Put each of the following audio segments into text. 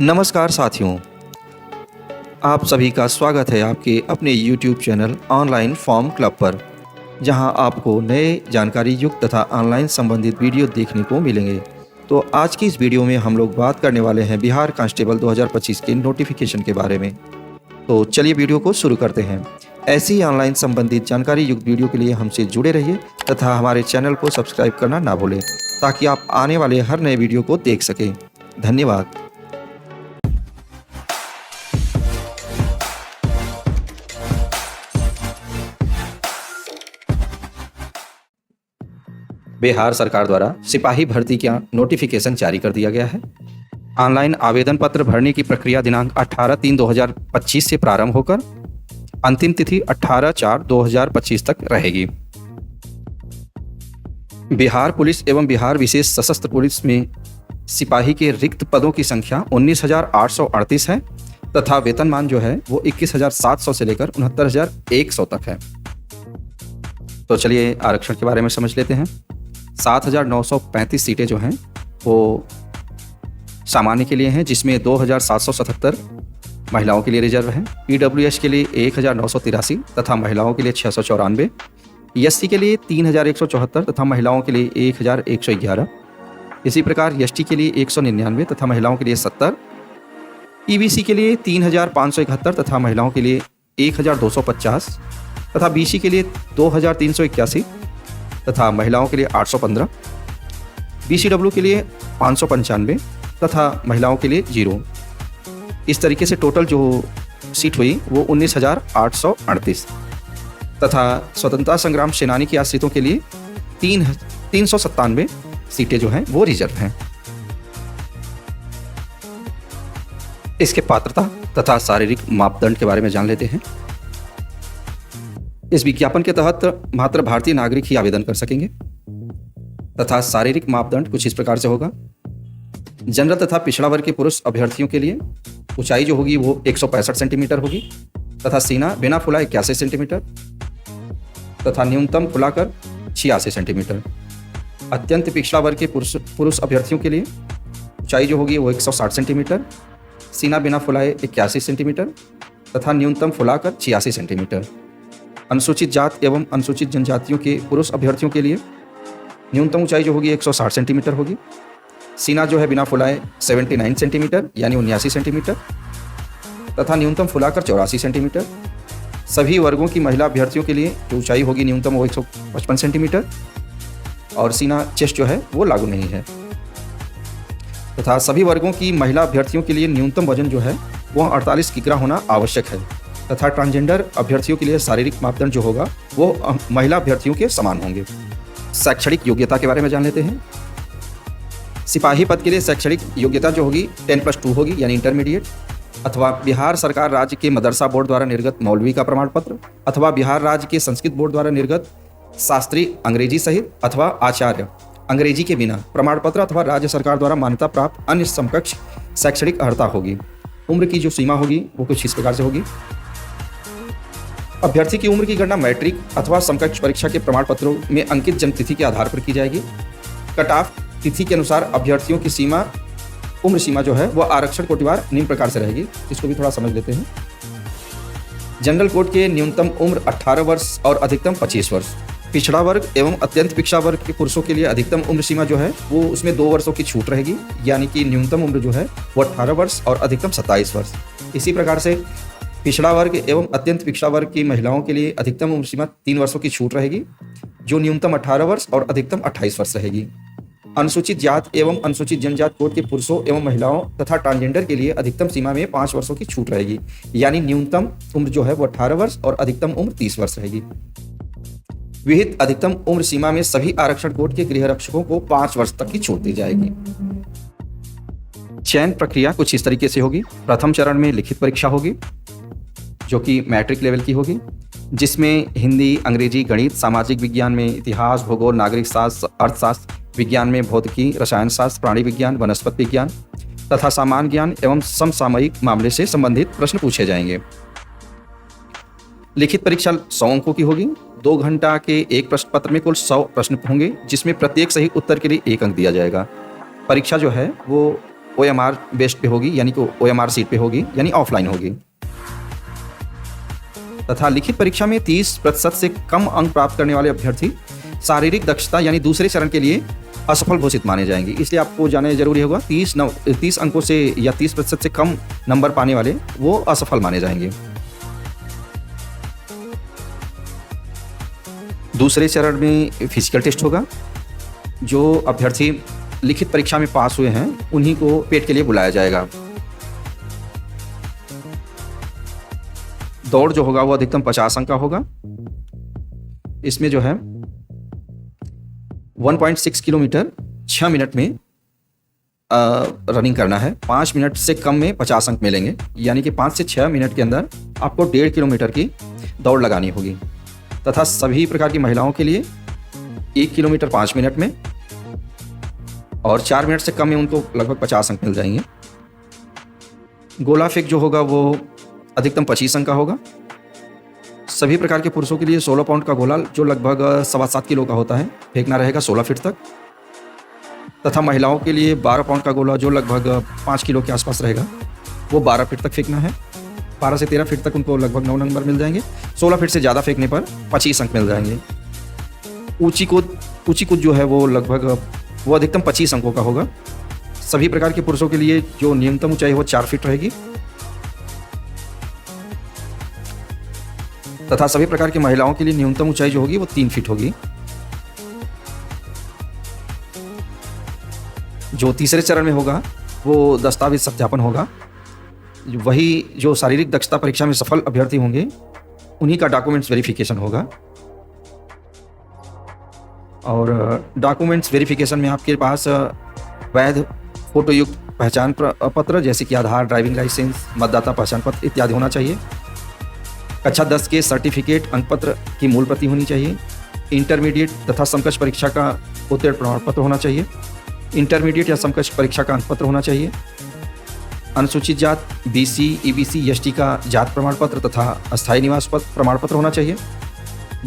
नमस्कार साथियों, आप सभी का स्वागत है आपके अपने YouTube channel online form club पर, जहां आपको नए जानकारी युक्त तथा ऑनलाइन संबंधित वीडियो देखने को मिलेंगे। तो आज की इस वीडियो में हम लोग बात करने वाले हैं बिहार कांस्टेबल 2025 के नोटिफिकेशन के बारे में। तो चलिए वीडियो को शुरू करते हैं। ऐसी ऑनलाइन संबंधित जानकारी युक्त वीडियो के लिए हमसे जुड़े रहिए तथा हमारे चैनल को सब्सक्राइब करना ना भूलें, ताकि आप आने वाले हर नए वीडियो को देख सकें। धन्यवाद। बिहार सरकार द्वारा सिपाही भर्ती का नोटिफिकेशन जारी कर दिया गया है। ऑनलाइन आवेदन पत्र भरने की प्रक्रिया दिनांक 18/3/2025 से प्रारंभ होकर अंतिम तिथि 18/4/2025 तक रहेगी। बिहार पुलिस एवं बिहार विशेष सशस्त्र पुलिस में सिपाही के रिक्त पदों की संख्या 19,838 है तथा वेतनमान जो है वो 21,700 से लेकर 69,100 तक है। तो चलिए आरक्षण के बारे में समझ लेते हैं। 7,935 सीटें जो हैं वो सामान्य के लिए हैं, जिसमें 2,777 महिलाओं के लिए रिजर्व हैं। PWS के लिए 1,983 तथा महिलाओं के लिए 694, SC के लिए 3,174 तथा महिलाओं के लिए 1,111। इसी प्रकार ST के लिए 199 तथा महिलाओं के लिए 70, EBC के लिए 3,571 तथा महिलाओं के लिए 1,250 तथा BC के लिए 2,381 तथा महिलाओं के लिए 815, BCW के लिए 595 तथा महिलाओं के लिए 0। इस तरीके से टोटल जो सीट हुई वो 19,838 तथा स्वतंत्रता संग्राम सेनानी के आश्रितों के लिए 397 सीटें जो हैं वो रिजर्व हैं। इसके पात्रता तथा शारीरिक मापदंड के बारे में जान लेते हैं। इस विज्ञापन के तहत मात्र भारतीय नागरिक ही आवेदन कर सकेंगे तथा शारीरिक मापदंड कुछ इस प्रकार से होगा। जनरल तथा पिछड़ा वर्ग के पुरुष अभ्यर्थियों के लिए ऊंचाई जो होगी वो 165 सेंटीमीटर होगी तथा सीना बिना फुला 81 सेंटीमीटर तथा न्यूनतम फुलाकर 86 सेंटीमीटर। अत्यंत पिछड़ा वर्ग के पुरुष अभ्यर्थियों के लिए ऊंचाई जो होगी वो 160 सेंटीमीटर, सीना बिना फुलाए 81 सेंटीमीटर तथा न्यूनतम फुलाकर 86 सेंटीमीटर। अनुसूचित जात एवं अनुसूचित जनजातियों के पुरुष अभ्यर्थियों के लिए न्यूनतम ऊंचाई जो होगी 160 सेंटीमीटर होगी, सीना जो है बिना फुलाए 79 सेंटीमीटर यानी 79 सेंटीमीटर तथा न्यूनतम फुलाकर 84 सेंटीमीटर। सभी वर्गों की महिला अभ्यर्थियों के लिए जो ऊंचाई होगी न्यूनतम वो 155 सेंटीमीटर और सीना चेस्ट जो है वो लागू नहीं है तथा सभी वर्गों की महिला अभ्यर्थियों के लिए न्यूनतम वजन जो है वो 48 किग्रा होना आवश्यक है तथा ट्रांसजेंडर अभ्यर्थियों के लिए शारीरिक मापदंड जो होगा वो महिला अभ्यर्थियों के समान होंगे। शैक्षणिक योग्यता के बारे में जान लेते हैं। सिपाही पद के लिए शैक्षणिक योग्यता जो होगी 10+2 होगी यानी इंटरमीडिएट, अथवा बिहार सरकार राज्य के मदरसा बोर्ड द्वारा निर्गत मौलवी का प्रमाण पत्र अथवा बिहार राज्य के संस्कृत बोर्ड द्वारा निर्गत शास्त्री अंग्रेजी सहित अथवा आचार्य अंग्रेजी के बिना प्रमाण पत्र अथवा राज्य सरकार द्वारा मान्यता प्राप्त अन्य समकक्ष शैक्षणिक अर्हता होगी। उम्र की जो सीमा होगी वो कुछ इस प्रकार से होगी। अभ्यर्थी की उम्र की गणना मैट्रिक अथवा समकक्ष परीक्षा के प्रमाण पत्रों में अंकित जन्म तिथि के आधार पर की जाएगी। कट ऑफ तिथि के अनुसार अभ्यर्थियों की उम्र सीमा जो है वो आरक्षण कोटिवार निम्न प्रकार से रहेगी। इसको भी थोड़ा समझ लेते हैं। जनरल कोड के न्यूनतम उम्र 18 वर्ष और अधिकतम 25 वर्ष। पिछड़ा वर्ग एवं अत्यंत पिछड़ा वर्ग के पुरुषों के लिए अधिकतम उम्र सीमा जो है वो उसमें 2 वर्षों की छूट रहेगी, यानी कि न्यूनतम उम्र जो है वो 18 वर्ष और अधिकतम 27 वर्ष। इसी प्रकार से पिछड़ा वर्ग एवं अत्यंत पिछड़ा वर्ग की महिलाओं के लिए अधिकतम उम्र सीमा 3 वर्षों की छूट रहेगी, जो न्यूनतम 18 वर्ष और अधिकतम 28 वर्ष रहेगी। अनुसूचित जात एवं अनुसूचित जनजात कोड के पुरुषों एवं महिलाओं तथा ट्रांसजेंडर के लिए अधिकतम सीमा में 5 वर्षों की छूट रहेगी, यानी न्यूनतम उम्र जो है वो 18 वर्ष और अधिकतम उम्र 30 वर्ष रहेगी। विहित अधिकतम उम्र सीमा में सभी आरक्षण कोड के गृह रक्षकों को 5 वर्ष तक की छूट दी जाएगी। चयन प्रक्रिया कुछ इस तरीके से होगी। प्रथम चरण में लिखित परीक्षा होगी जो कि मैट्रिक लेवल की होगी, जिसमें हिंदी, अंग्रेजी, गणित, सामाजिक विज्ञान में इतिहास, भूगोल, नागरिक शास्त्र, अर्थशास्त्र, विज्ञान में भौतिकी, रसायन शास्त्र, प्राणी विज्ञान, वनस्पति विज्ञान तथा सामान्य ज्ञान एवं समसामयिक मामले से संबंधित प्रश्न पूछे जाएंगे। लिखित परीक्षा 100 अंकों की होगी। 2 घंटा के एक प्रश्न पत्र में कुल 100 प्रश्न होंगे, जिसमें प्रत्येक सही उत्तर के लिए 1 अंक दिया जाएगा। परीक्षा जो है वो OMR बेस्ड पे होगी, यानी कि OMR सीट पे होगी, यानी ऑफलाइन होगी। तथा लिखित परीक्षा में 30% से कम अंक प्राप्त करने वाले अभ्यर्थी शारीरिक दक्षता यानी दूसरे चरण के लिए असफल घोषित माने जाएंगे। इसलिए आपको जानना जरूरी होगा 30 अंकों से या 30% से कम नंबर पाने वाले वो असफल माने जाएंगे। दूसरे चरण में फिजिकल टेस्ट होगा। जो अभ्यर्थी लिखित परीक्षा में पास हुए हैं उन्हीं को पेट के लिए बुलाया जाएगा। दौड़ जो होगा वो अधिकतम 50 अंक का होगा। इसमें जो है 1.6 किलोमीटर 6 मिनट में रनिंग करना है। 5 मिनट से कम में 50 अंक मिलेंगे, यानी कि 5 से 6 मिनट के अंदर आपको 1.5 किलोमीटर की दौड़ लगानी होगी। तथा सभी प्रकार की महिलाओं के लिए 1 किलोमीटर 5 मिनट में और 4 मिनट से कम में उनको लगभग 50 अंक मिल जाएंगे। गोला फेंक जो होगा वो अधिकतम 25 अंक का होगा। सभी प्रकार के पुरुषों के लिए 16 पाउंड का गोला जो लगभग 7.25 किलो का होता है फेंकना रहेगा 16 फीट तक। तथा महिलाओं के लिए 12 पाउंड का गोला जो लगभग 5 किलो के आसपास रहेगा वो 12 फीट तक फेंकना है। 12 से 13 फीट तक उनको लगभग 9 नंबर मिल जाएंगे। 16 फीट से ज़्यादा फेंकने पर 25 अंक मिल जाएंगे। ऊंची कूद जो है वो लगभग वो अधिकतम 25 अंकों का होगा। सभी प्रकार के पुरुषों के लिए जो न्यूनतम ऊंचाई वो 4 फीट रहेगी तथा सभी प्रकार की महिलाओं के लिए न्यूनतम ऊंचाई जो होगी वो 3 फीट होगी। जो तीसरे चरण में होगा वो दस्तावेज सत्यापन होगा। वही जो शारीरिक दक्षता परीक्षा में सफल अभ्यर्थी होंगे उन्हीं का डॉक्यूमेंट्स वेरिफिकेशन होगा। और डॉक्यूमेंट्स वेरिफिकेशन में आपके पास वैध फोटोयुक्त पहचान पत्र जैसे कि आधार, ड्राइविंग लाइसेंस, मतदाता पहचान पत्र इत्यादि होना चाहिए। कक्षा 10 के सर्टिफिकेट अंक पत्र की मूल प्रति होनी चाहिए। इंटरमीडिएट तथा समकक्ष परीक्षा का उत्तीर्ण प्रमाण पत्र होना चाहिए। इंटरमीडिएट या समकक्ष परीक्षा का अंक पत्र होना चाहिए। अनुसूचित जात BC, EBC, ST का जात प्रमाण पत्र तथा अस्थायी निवास प्रमाण पत्र होना चाहिए।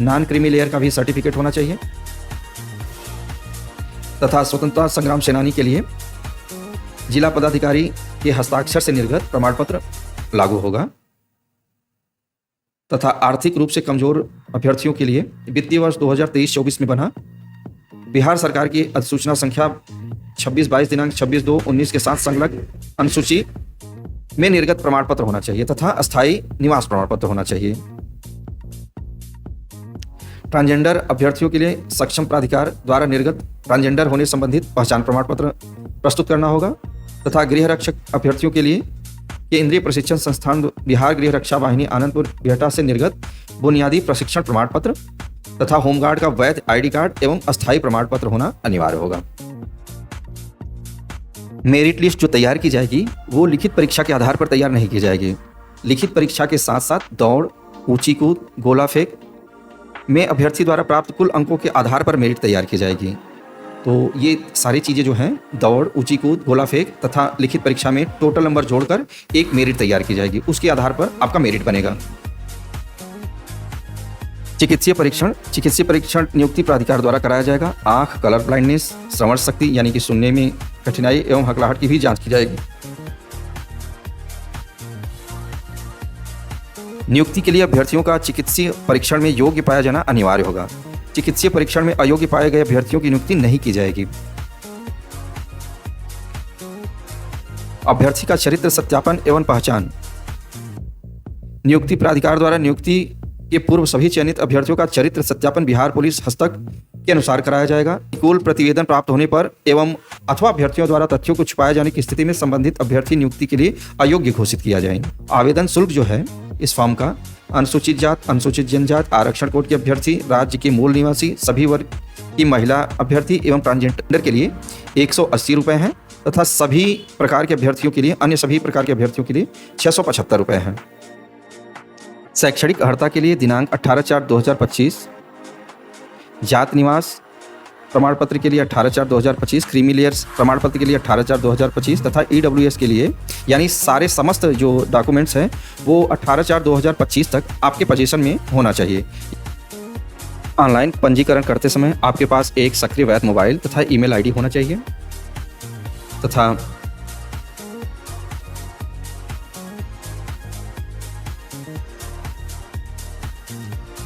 नॉन क्रीमी लेयर का भी सर्टिफिकेट होना चाहिए। तथा स्वतंत्रता संग्राम सेनानी के लिए जिला पदाधिकारी के हस्ताक्षर से निर्गत प्रमाण पत्र लागू होगा। तथा आर्थिक रूप से कमजोर अभ्यर्थियों के लिए वित्तीय वर्ष 2023-24 में बना बिहार सरकार की अधिसूचना संख्या 26/22 दिनांक 26/2/19 के साथ संलग्न अनुसूची में निर्गत प्रमाण पत्र होना चाहिए तथा अस्थायी निवास प्रमाण पत्र होना चाहिए। ट्रांसजेंडर अभ्यर्थियों के लिए सक्षम प्राधिकार द्वारा निर्गत ट्रांसजेंडर होने संबंधित पहचान प्रमाण पत्र प्रस्तुत करना होगा। तथा गृह रक्षक अभ्यर्थियों के लिए केंद्रीय प्रशिक्षण संस्थान बिहार गृह रक्षा वाहिनी आनंदपुर बिहटा से निर्गत बुनियादी प्रशिक्षण प्रमाण पत्र तथा होमगार्ड का वैध ID कार्ड एवं अस्थायी प्रमाण पत्र होना अनिवार्य होगा। मेरिट लिस्ट जो तैयार की जाएगी वो लिखित परीक्षा के आधार पर तैयार नहीं की जाएगी। लिखित परीक्षा के साथ साथ दौड़, ऊंची कूद, गोला फेंक में अभ्यर्थी द्वारा प्राप्त कुल अंकों के आधार पर मेरिट तैयार की जाएगी। तो ये सारी चीज़ें जो हैं दौड़, ऊंची कूद, गोला फेंक तथा लिखित परीक्षा में टोटल नंबर जोड़कर एक मेरिट तैयार की जाएगी। उसके आधार पर आपका मेरिट बनेगा। चिकित्सीय परीक्षण नियुक्ति प्राधिकार द्वारा कराया जाएगा। आंख, कलर ब्लाइंडनेस, श्रवण शक्ति यानी कि सुनने में कठिनाई एवं हकलाहट की भी जांच की जाएगी। नियुक्ति के लिए अभ्यर्थियों का चिकित्सीय परीक्षण में योग्य पाया जाना अनिवार्य होगा। चिकित्सीय परीक्षण में अयोग्य पाए गए अभ्यर्थियों की नियुक्ति नहीं की जाएगी। अभ्यर्थी का चरित्र सत्यापन एवं पहचान नियुक्ति प्राधिकार द्वारा नियुक्ति के पूर्व सभी चयनित अभ्यर्थियों का चरित्र सत्यापन बिहार पुलिस हस्तक के अनुसार कराया जाएगा। अनुकूल प्रतिवेदन प्राप्त होने पर एवं अथवा अभ्यर्थियों द्वारा तथ्यों को छुपाए जाने की स्थिति में संबंधित अभ्यर्थी नियुक्ति के लिए अयोग्य घोषित किया जाएगा। आवेदन शुल्क जो है इस फॉर्म का अनुसूचित जात, अनुसूचित जनजात, आरक्षण कोट के अभ्यर्थी, राज्य के मूल निवासी, सभी वर्ग की महिला अभ्यर्थी एवं ट्रांसजेंडर के लिए 180 रुपये हैं तथा सभी प्रकार के अभ्यर्थियों के लिए अन्य सभी प्रकार के अभ्यर्थियों के लिए 675 रुपये हैं। शैक्षणिक अर्हता के लिए दिनांक 18/4/2025, जात निवास प्रमाण पत्र के लिए 18/4/2025, क्रीमी लेयर्स प्रमाण पत्र के लिए 18/4/2025 तथा EWS के लिए यानी सारे समस्त जो डॉक्यूमेंट्स हैं वो 18/4/2025 तक आपके पोजीशन में होना चाहिए। ऑनलाइन पंजीकरण करते समय आपके पास एक सक्रिय वैध मोबाइल तथा ईमेल ID होना चाहिए तथा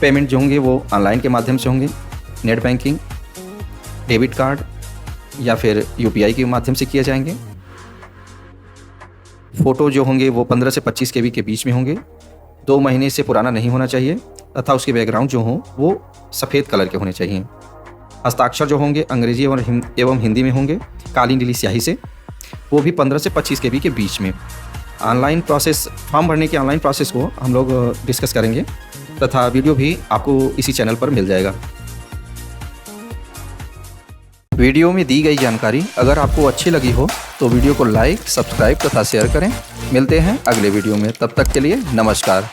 पेमेंट जो होंगे वो ऑनलाइन के माध्यम से होंगे, नेट बैंकिंग, डेबिट कार्ड या फिर यूपीआई के माध्यम से किए जाएंगे। फ़ोटो जो होंगे वो 15 से 25 केबी के बीच में होंगे, 2 महीने से पुराना नहीं होना चाहिए तथा उसके बैकग्राउंड जो हों वो सफ़ेद कलर के होने चाहिए। हस्ताक्षर जो होंगे अंग्रेजी एवं हिंदी में होंगे, काली नीली स्याही से, वो भी 15 से 25 केबी के बीच में। ऑनलाइन प्रोसेस, फॉर्म भरने की ऑनलाइन प्रोसेस को हम लोग डिस्कस करेंगे तथा वीडियो भी आपको इसी चैनल पर मिल जाएगा। वीडियो में दी गई जानकारी अगर आपको अच्छी लगी हो तो वीडियो को लाइक, सब्सक्राइब तथा शेयर करें। मिलते हैं अगले वीडियो में, तब तक के लिए नमस्कार।